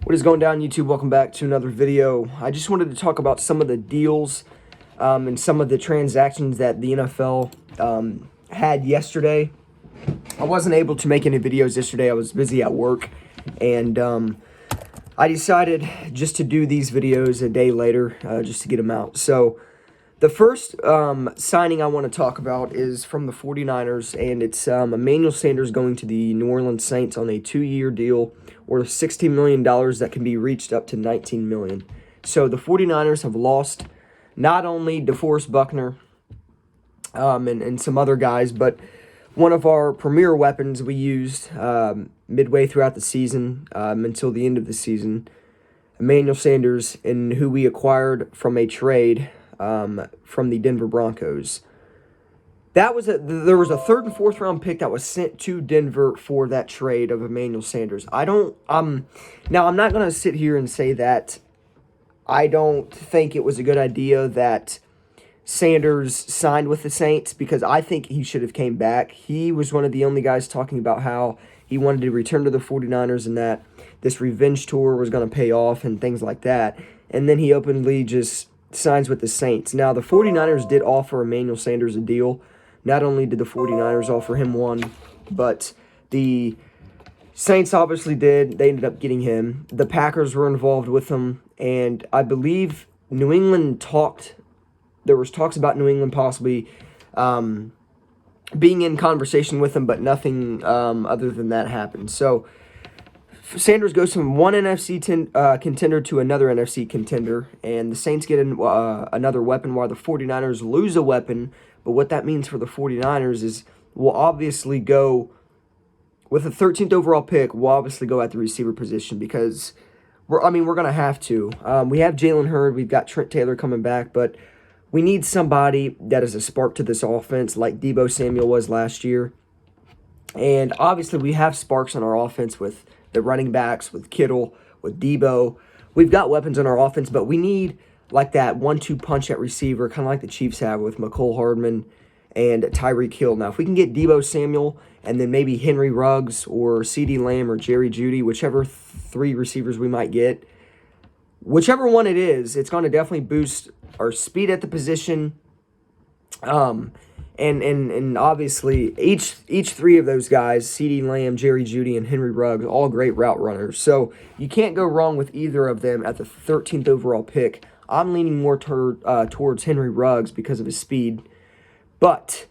What is going down, YouTube? Welcome back to another video. I just wanted to talk about some of the deals and some of the transactions that the NFL had yesterday. I wasn't able to make any videos yesterday. I was busy at work, and I decided just to do these videos a day later just to get them out. So the first signing I want to talk about is from the 49ers, and it's Emmanuel Sanders going to the New Orleans Saints on a 2-year deal worth $16 million that can be reached up to $19 million. So the 49ers have lost not only DeForest Buckner and some other guys, but one of our premier weapons we used midway throughout the season until the end of the season, Emmanuel Sanders, and who we acquired from a trade from the Denver Broncos. There was a 3rd and 4th round pick that was sent to Denver for that trade of Emmanuel Sanders. Now I'm not going to sit here and say that I don't think it was a good idea that Sanders signed with the Saints, because I think he should have came back. He was one of the only guys talking about how he wanted to return to the 49ers and that this revenge tour was going to pay off and things like that. And then he openly just signs with the Saints. Now, the 49ers did offer Emmanuel Sanders a deal. Not only did the 49ers offer him one, but the Saints obviously did. They ended up getting him. The Packers were involved with him, and I believe New England talked. There was talks about New England possibly being in conversation with him, but nothing other than that happened. So Sanders goes from one NFC contender to another NFC contender, and the Saints get another weapon while the 49ers lose a weapon. But what that means for the 49ers is we'll obviously go with the 13th overall pick. We'll obviously go at the receiver position because we're going to have to. We have Jalen Hurd. We've got Trent Taylor coming back, but we need somebody that is a spark to this offense like Deebo Samuel was last year. And obviously we have sparks on our offense with the running backs, with Kittle, with Deebo. We've got weapons on our offense, but we need like that 1-2 punch at receiver, kind of like the Chiefs have with McCole Hardman and Tyreek Hill. Now, if we can get Deebo Samuel and then maybe Henry Ruggs or CeeDee Lamb or Jerry Jeudy, whichever 3 receivers we might get, whichever one it is, it's going to definitely boost our speed at the position. And obviously, each 3 of those guys, CeeDee Lamb, Jerry Jeudy, and Henry Ruggs, all great route runners. So you can't go wrong with either of them at the 13th overall pick. I'm leaning more towards Henry Ruggs because of his speed. But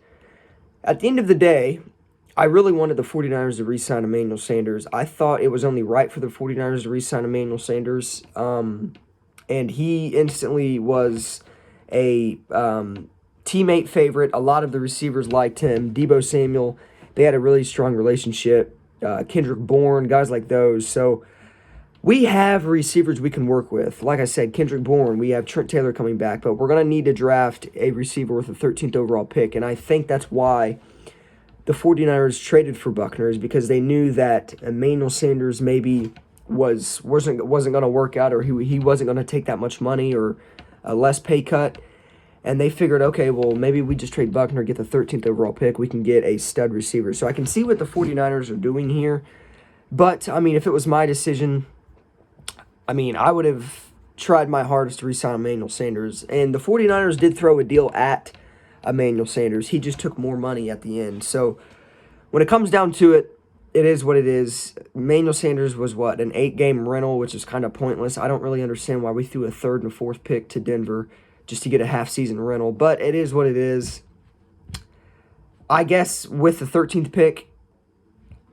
at the end of the day, I really wanted the 49ers to re-sign Emmanuel Sanders. I thought it was only right for the 49ers to re-sign Emmanuel Sanders. And he instantly was a teammate favorite. A lot of the receivers liked him. Deebo Samuel, they had a really strong relationship. Kendrick Bourne, guys like those. So we have receivers we can work with. Like I said, Kendrick Bourne, we have Trent Taylor coming back, but we're going to need to draft a receiver with a 13th overall pick, and I think that's why the 49ers traded for Buckner, is because they knew that Emmanuel Sanders maybe wasn't going to work out, or he wasn't going to take that much money or a less pay cut, and they figured, okay, well, maybe we just trade Buckner, get the 13th overall pick, we can get a stud receiver. So I can see what the 49ers are doing here, but, I mean, if it was my decision, I would have tried my hardest to re-sign Emmanuel Sanders. And the 49ers did throw a deal at Emmanuel Sanders. He just took more money at the end. So when it comes down to it, it is what it is. Emmanuel Sanders was, an 8-game rental, which is kind of pointless. I don't really understand why we threw a 3rd and 4th pick to Denver just to get a half-season rental. But it is what it is. I guess with the 13th pick,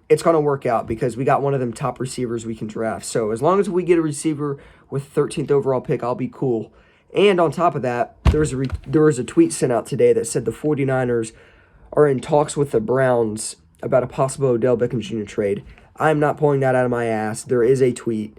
it's going to work out because we got one of them top receivers we can draft. So as long as we get a receiver with 13th overall pick, I'll be cool. And on top of that, there was a tweet sent out today that said the 49ers are in talks with the Browns about a possible Odell Beckham Jr. trade. I'm not pulling that out of my ass. There is a tweet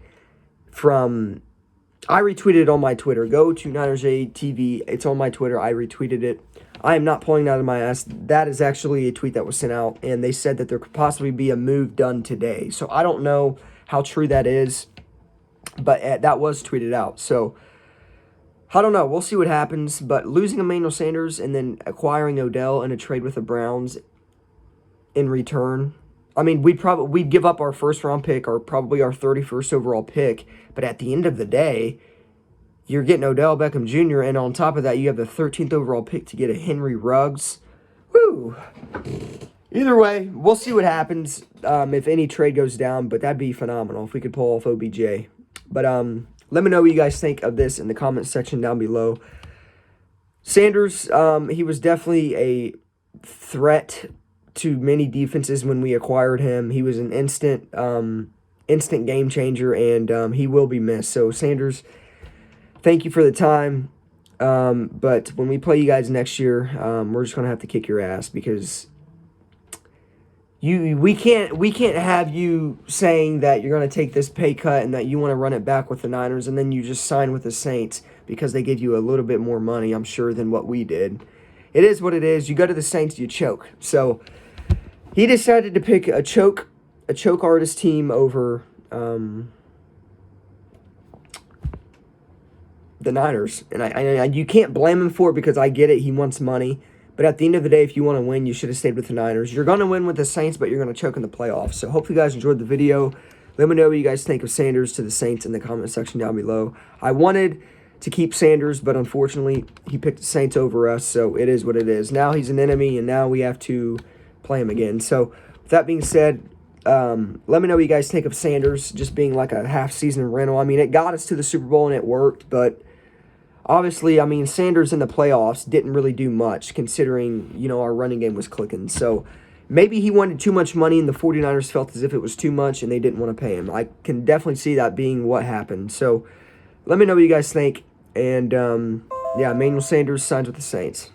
I retweeted it on my Twitter. Go to NinersJTV. It's on my Twitter. I retweeted it. I am not pulling that out of my ass. That is actually a tweet that was sent out, and they said that there could possibly be a move done today. So I don't know how true that is, but that was tweeted out. So I don't know. We'll see what happens. But losing Emmanuel Sanders and then acquiring Odell in a trade with the Browns in return, I mean, we'd give up our first round pick or probably our 31st overall pick, but at the end of the day, you're getting Odell Beckham Jr., and on top of that, you have the 13th overall pick to get a Henry Ruggs. Woo! Either way, we'll see what happens if any trade goes down, but that'd be phenomenal if we could pull off OBJ. But let me know what you guys think of this in the comment section down below. Sanders, he was definitely a threat to many defenses when we acquired him. He was an instant game changer, and he will be missed. So, Sanders, thank you for the time. But when we play you guys next year, we're just gonna have to kick your ass because we can't have you saying that you're gonna take this pay cut and that you want to run it back with the Niners, and then you just sign with the Saints because they give you a little bit more money, I'm sure, than what we did. It is what it is. You go to the Saints, you choke. So he decided to pick a choke artist team over the Niners, and you can't blame him for it because I get it. He wants money, but at the end of the day, if you want to win, you should have stayed with the Niners. You're going to win with the Saints, but you're going to choke in the playoffs. So hopefully you guys enjoyed the video. Let me know what you guys think of Sanders to the Saints in the comment section down below. I wanted to keep Sanders, but unfortunately, he picked the Saints over us, so it is what it is. Now he's an enemy, and now we have to play him again. So with that being said, let me know what you guys think of Sanders just being like a half-season rental. I mean, it got us to the Super Bowl, and it worked, but obviously, I mean, Sanders in the playoffs didn't really do much considering, you know, our running game was clicking. So maybe he wanted too much money and the 49ers felt as if it was too much and they didn't want to pay him. I can definitely see that being what happened. So let me know what you guys think. And, yeah, Emmanuel Sanders signs with the Saints.